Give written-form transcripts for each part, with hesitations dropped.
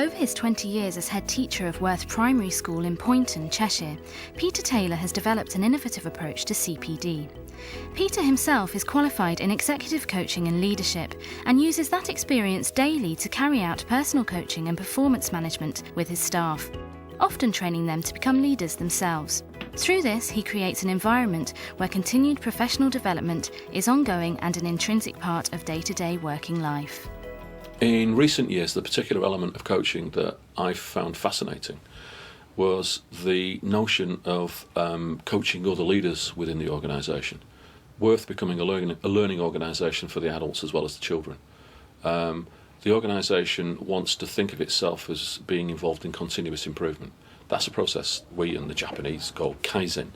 Over his 20 years as head teacher of Worth Primary School in Poynton, Cheshire, Peter Taylor has developed an innovative approach to CPD. Peter himself is qualified in executive coaching and leadership and uses that experience daily to carry out personal coaching and performance management with his staff, often training them to become leaders themselves. Through this, he creates an environment where continued professional development is ongoing and an intrinsic part of day-to-day working life. In recent years, the particular element of coaching that I've found fascinating was the notion of coaching other leaders within the organisation. Worth becoming a learning organisation for the adults as well as the children. The organisation wants to think of itself as being involved in continuous improvement. That's a process we and the Japanese call Kaizen.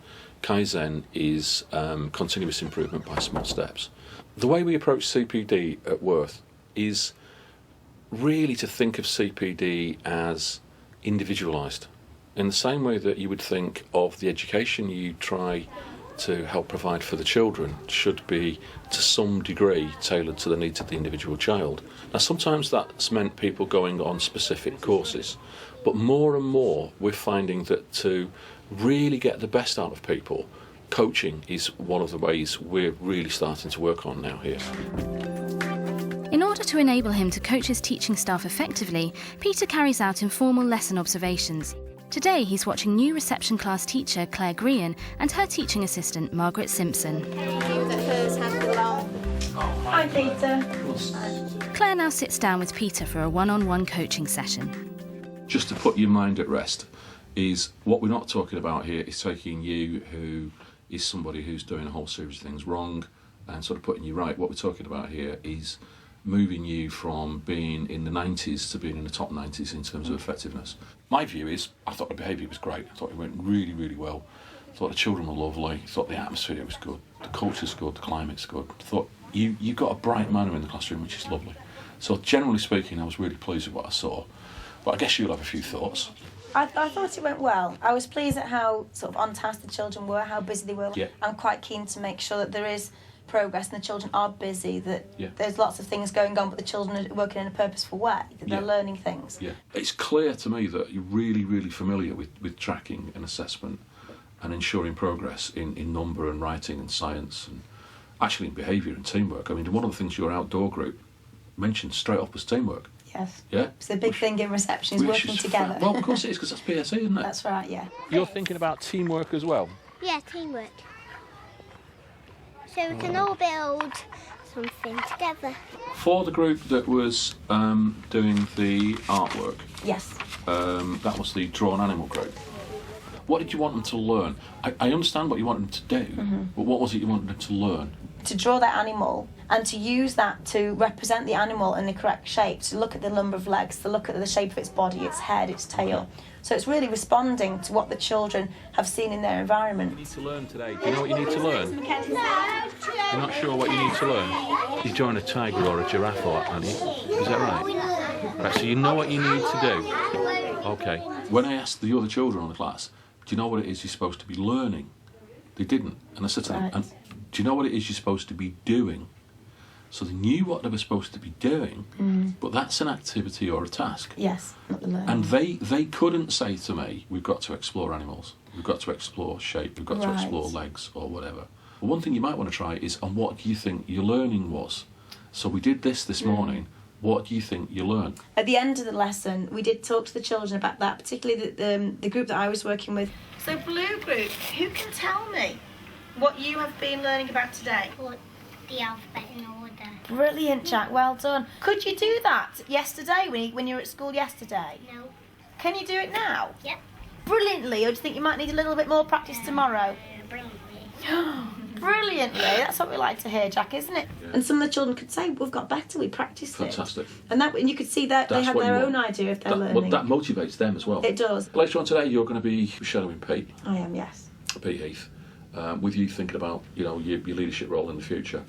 Kaizen is continuous improvement by small steps. The way we approach CPD at Worth is really to think of CPD as individualised, in the same way that you would think of the education you try to help provide for the children should be to some degree tailored to the needs of the individual child. Now sometimes that's meant people going on specific courses, but more and more we're finding that to really get the best out of people, coaching is one of the ways we're really starting to work on now here. In order to enable him to coach his teaching staff effectively, Peter carries out informal lesson observations. Today he's watching new reception class teacher Claire Grean and her teaching assistant Margaret Simpson. Hi Peter. Claire now sits down with Peter for a one-on-one coaching session. Just to put your mind at rest, is what we're not talking about here is taking you, who is somebody who's doing a whole series of things wrong, and sort of putting you right. What we're talking about here is moving you from being in the 90s to being in the top 90s in terms of effectiveness. My view is, I thought the behaviour was great. I thought it went really, really well. I thought the children were lovely. I thought the atmosphere was good. The culture's good. The climate's good. I thought you've got a bright manner in the classroom, which is lovely. So generally speaking, I was really pleased with what I saw. But I guess you'll have a few thoughts. I thought it went well. I was pleased at how sort of on task the children were, how busy they were. Yeah. I'm quite keen to make sure that there is progress and the children are busy, that Yeah. there's lots of things going on, but the children are working in a purposeful way, that they're learning things. Yeah, it's clear to me that you're really, really familiar with tracking and assessment and ensuring progress in number and writing and science and actually in behaviour and teamwork. I mean, one of the things your outdoor group mentioned straight up was teamwork. Yes. Yeah. It's the big thing in reception, is working together. Well, of course it is, because that's PSE, isn't it? That's right, yeah. You're thinking about teamwork as well? Yeah, teamwork. So we can all build something together. For the group that was doing the artwork, Yes. that was the Drawn Animal group. What did you want them to learn? I understand what you want them to do, but what was it you wanted them to learn? To draw that animal and to use that to represent the animal in the correct shape, to look at the number of legs, to look at the shape of its body, its head, its tail. So it's really responding to what the children have seen in their environment. What you need to learn today? Do you know what you need to learn? You're not sure what you need to learn? You join a tiger or a giraffe, aren't you? Is that right? Right, so you know what you need to do. Okay. When I asked the other children in the class, do you know what it is you're supposed to be learning? They didn't. And I said to them, do you know what it is you're supposed to be doing? So they knew what they were supposed to be doing, but that's an activity or a task. Yes, not the learning. And they couldn't say to me, we've got to explore animals, we've got to explore shape, we've got to explore legs or whatever. But one thing you might want to try is, and what do you think your learning was? So we did this morning. What do you think you learned? At the end of the lesson, we did talk to the children about that, particularly the group that I was working with. So Blue Group, who can tell me what you have been learning about today? Put the alphabet in order. Brilliant, Jack, well done. Could you do that yesterday when you were at school yesterday? No. Can you do it now? Yep. Brilliantly, or do you think you might need a little bit more practice tomorrow? Brilliantly. Brilliantly, that's what we like to hear, Jack, isn't it? Yeah. And some of the children could say, we've got better, we practiced Fantastic. it. And you could see that they had their own idea of their learning. Well, that motivates them as well. It does. Later on today, you're going to be shadowing Pete. I am, yes. Pete Heath, with you thinking about your leadership role in the future,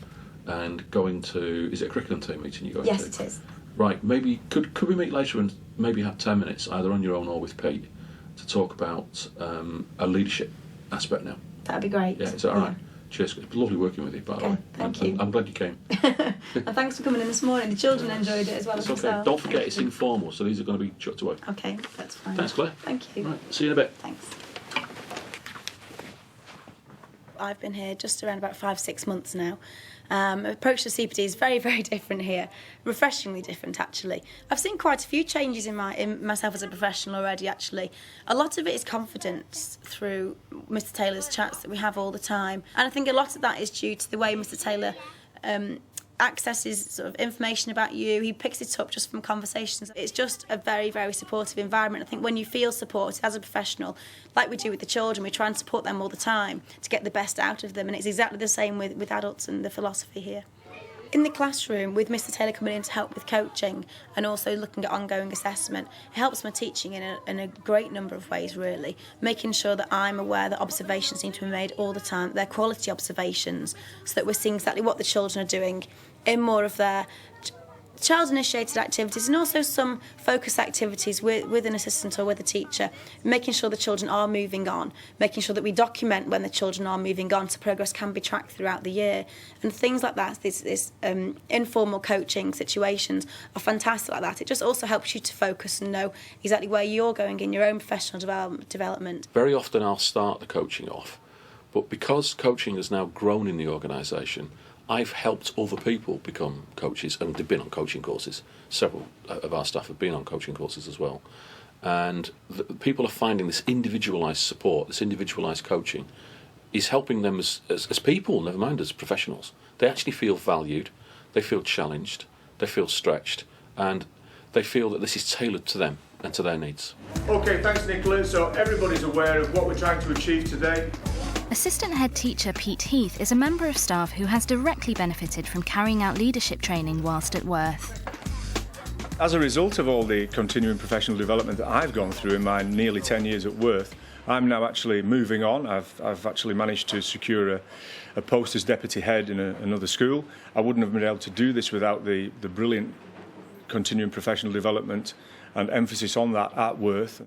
and going to, is it a curriculum team meeting you're going to? Yes, it is. Right, maybe could we meet later and maybe have 10 minutes either on your own or with Pete to talk about a leadership aspect now? That'd be great. Yeah, is that all right? Cheers. It's lovely working with you, by the way. Thank you. I'm glad you came. And thanks for coming in this morning. The children enjoyed it as well as It's okay. myself. Don't forget it's informal, so these are going to be chucked away. Okay, that's fine. Thanks, Claire. Thank you. Right, see you in a bit. Thanks. I've been here just around about 5-6 months now. Approach to CPD is very, very different here. Refreshingly different, actually. I've seen quite a few changes in myself as a professional already, actually. A lot of it is confidence through Mr Taylor's chats that we have all the time. And I think a lot of that is due to the way Mr Taylor accesses sort of information about you. He picks it up just from conversations. It's just a very, very supportive environment. I think when you feel supported as a professional, like we do with the children, we try and support them all the time to get the best out of them, and it's exactly the same with adults and the philosophy here. In the classroom, with Mr Taylor coming in to help with coaching and also looking at ongoing assessment, it helps my teaching in a great number of ways, really, making sure that I'm aware that observations need to be made all the time, they're quality observations, so that we're seeing exactly what the children are doing in more of their child-initiated activities and also some focus activities with an assistant or with a teacher, making sure the children are moving on, making sure that we document when the children are moving on so progress can be tracked throughout the year. And things like that, this informal coaching situations are fantastic like that. It just also helps you to focus and know exactly where you're going in your own professional development. Very often I'll start the coaching off, but because coaching has now grown in the organisation, I've helped other people become coaches, and they've been on coaching courses. Several of our staff have been on coaching courses as well. And people are finding this individualised support, this individualised coaching, is helping them as people, never mind as professionals. They actually feel valued, they feel challenged, they feel stretched, and they feel that this is tailored to them and to their needs. Okay, thanks Nicola. So everybody's aware of what we're trying to achieve today. Assistant Head Teacher Pete Heath is a member of staff who has directly benefited from carrying out leadership training whilst at Worth. As a result of all the continuing professional development that I've gone through in my nearly 10 years at Worth, I'm now actually moving on. I've actually managed to secure a post as Deputy Head in another school. I wouldn't have been able to do this without the brilliant continuing professional development and emphasis on that at Worth.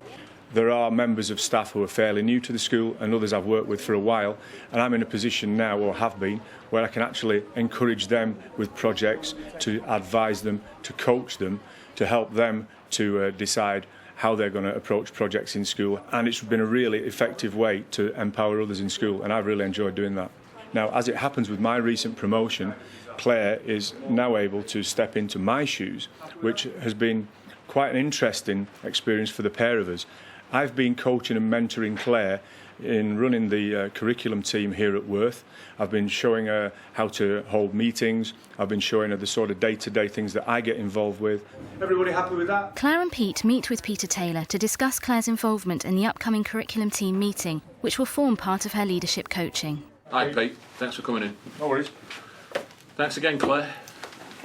There are members of staff who are fairly new to the school and others I've worked with for a while, and I'm in a position now, or have been, where I can actually encourage them with projects, to advise them, to coach them, to help them to decide how they're going to approach projects in school. And it's been a really effective way to empower others in school, and I've really enjoyed doing that. Now, as it happens with my recent promotion, Claire is now able to step into my shoes, which has been quite an interesting experience for the pair of us. I've been coaching and mentoring Claire in running the curriculum team here at Worth. I've been showing her how to hold meetings. I've been showing her the sort of day-to-day things that I get involved with. Everybody happy with that? Claire and Pete meet with Peter Taylor to discuss Claire's involvement in the upcoming curriculum team meeting, which will form part of her leadership coaching. Hi Pete, thanks for coming in. No worries. Thanks again Claire.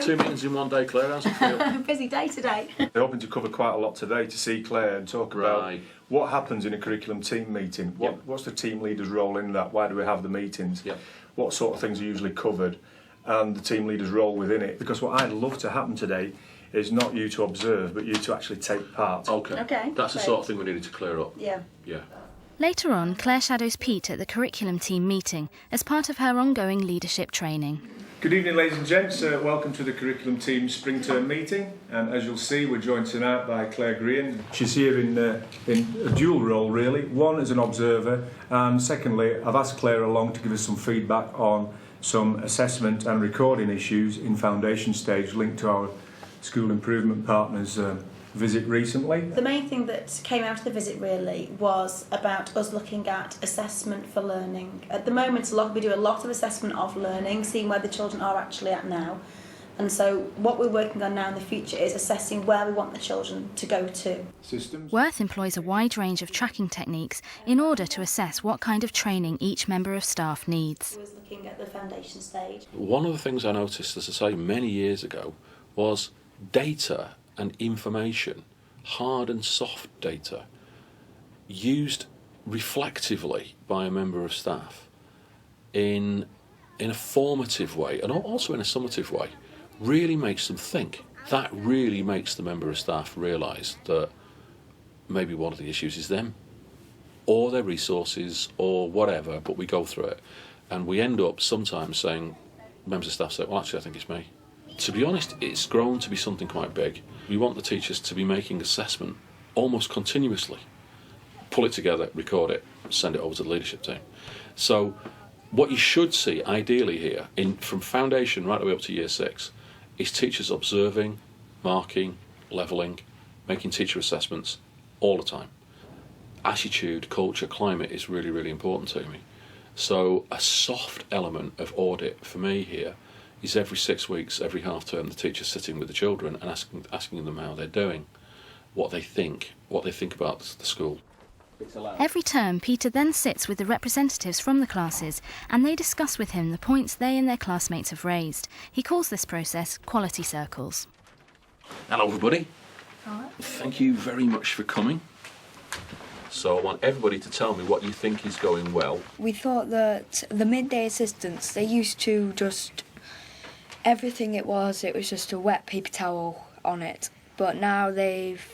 2 meetings in one day, Claire, how's it feel? Busy day today. We're hoping to cover quite a lot today to see Claire and talk about what happens in a curriculum team meeting. What's the team leader's role in that? Why do we have the meetings? What sort of things are usually covered? And the team leader's role within it. Because what I'd love to happen today is not you to observe, but you to actually take part. Okay. That's the sort of thing we needed to clear up. Yeah. Later on, Claire shadows Pete at the curriculum team meeting as part of her ongoing leadership training. Good evening, ladies and gents. Welcome to the curriculum team spring term meeting. And as you'll see, we're joined tonight by Claire Green. She's here in a dual role, really. One as an observer, and secondly, I've asked Claire along to give us some feedback on some assessment and recording issues in foundation stage linked to our school improvement partners visit recently. The main thing that came out of the visit really was about us looking at assessment for learning. At the moment, we do a lot of assessment of learning, seeing where the children are actually at now. And so what we're working on now in the future is assessing where we want the children to go to. Systems. Worth employs a wide range of tracking techniques in order to assess what kind of training each member of staff needs. We was looking at the foundation stage. One of the things I noticed, as I say, many years ago, was data and information, hard and soft data, used reflectively by a member of staff in a formative way and also in a summative way, really makes them think. That really makes the member of staff realise that maybe one of the issues is them, or their resources, or whatever, but we go through it. And we end up sometimes saying, members of staff say, well, actually, I think it's me. To be honest, it's grown to be something quite big. We want the teachers to be making assessment almost continuously. Pull it together, record it, send it over to the leadership team. So what you should see, ideally here, from foundation right the way up to year 6, is teachers observing, marking, levelling, making teacher assessments all the time. Attitude, culture, climate is really, really important to me. So a soft element of audit for me here is every 6 weeks, every half term, the teacher's sitting with the children and asking them how they're doing, what they think about the school. Every term, Peter then sits with the representatives from the classes and they discuss with him the points they and their classmates have raised. He calls this process quality circles. Hello everybody. Hi. Thank you very much for coming. So I want everybody to tell me what you think is going well. We thought that the midday assistants, they used to just, everything it was just a wet paper towel on it. But now they've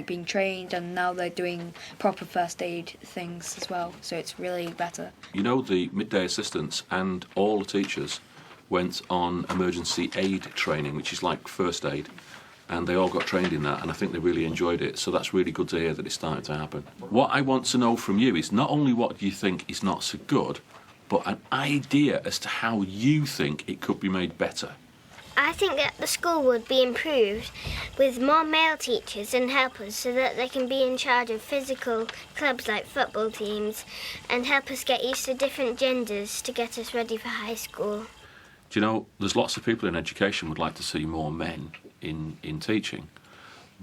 been trained and now they're doing proper first aid things as well. So it's really better. You know, the midday assistants and all the teachers went on emergency aid training, which is like first aid. And they all got trained in that, and I think they really enjoyed it. So that's really good to hear that it's starting to happen. What I want to know from you is not only what you think is not so good, but an idea as to how you think it could be made better. I think that the school would be improved with more male teachers and helpers so that they can be in charge of physical clubs like football teams and help us get used to different genders to get us ready for high school. Do you know, there's lots of people in education would like to see more men in teaching.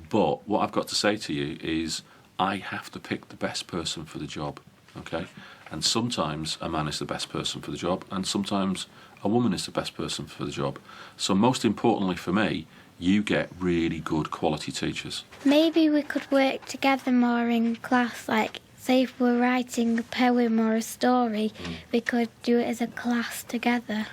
But what I've got to say to you is I have to pick the best person for the job, okay? And sometimes a man is the best person for the job and sometimes a woman is the best person for the job. So most importantly for me, you get really good quality teachers. Maybe we could work together more in class, like say if we're writing a poem or a story, we could do it as a class together.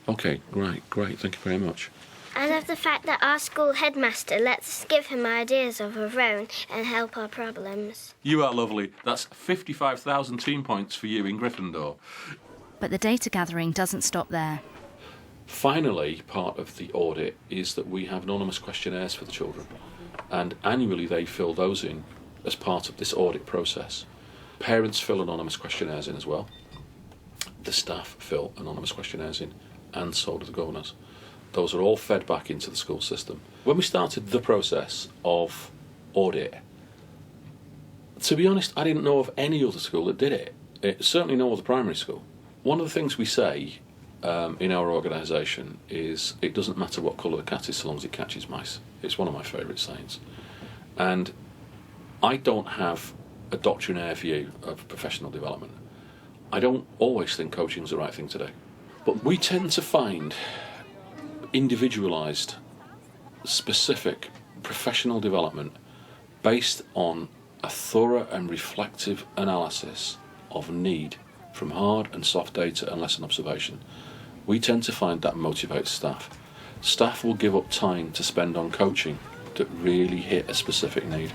Okay, great, thank you very much. I love the fact that our school headmaster lets us give him ideas of our own and help our problems. You are lovely. That's 55,000 team points for you in Gryffindor. But the data gathering doesn't stop there. Finally, part of the audit is that we have anonymous questionnaires for the children. And annually they fill those in as part of this audit process. Parents fill anonymous questionnaires in as well. The staff fill anonymous questionnaires in, and so do the governors. Those are all fed back into the school system. When we started the process of audit, to be honest, I didn't know of any other school that did it. Certainly no other primary school. One of the things we say in our organisation is it doesn't matter what colour the cat is so long as it catches mice. It's one of my favourite sayings. And I don't have a doctrinaire view of professional development. I don't always think coaching is the right thing to do. But we tend to find individualised, specific professional development based on a thorough and reflective analysis of need from hard and soft data and lesson observation. We tend to find that motivates staff. Staff will give up time to spend on coaching that really hit a specific need.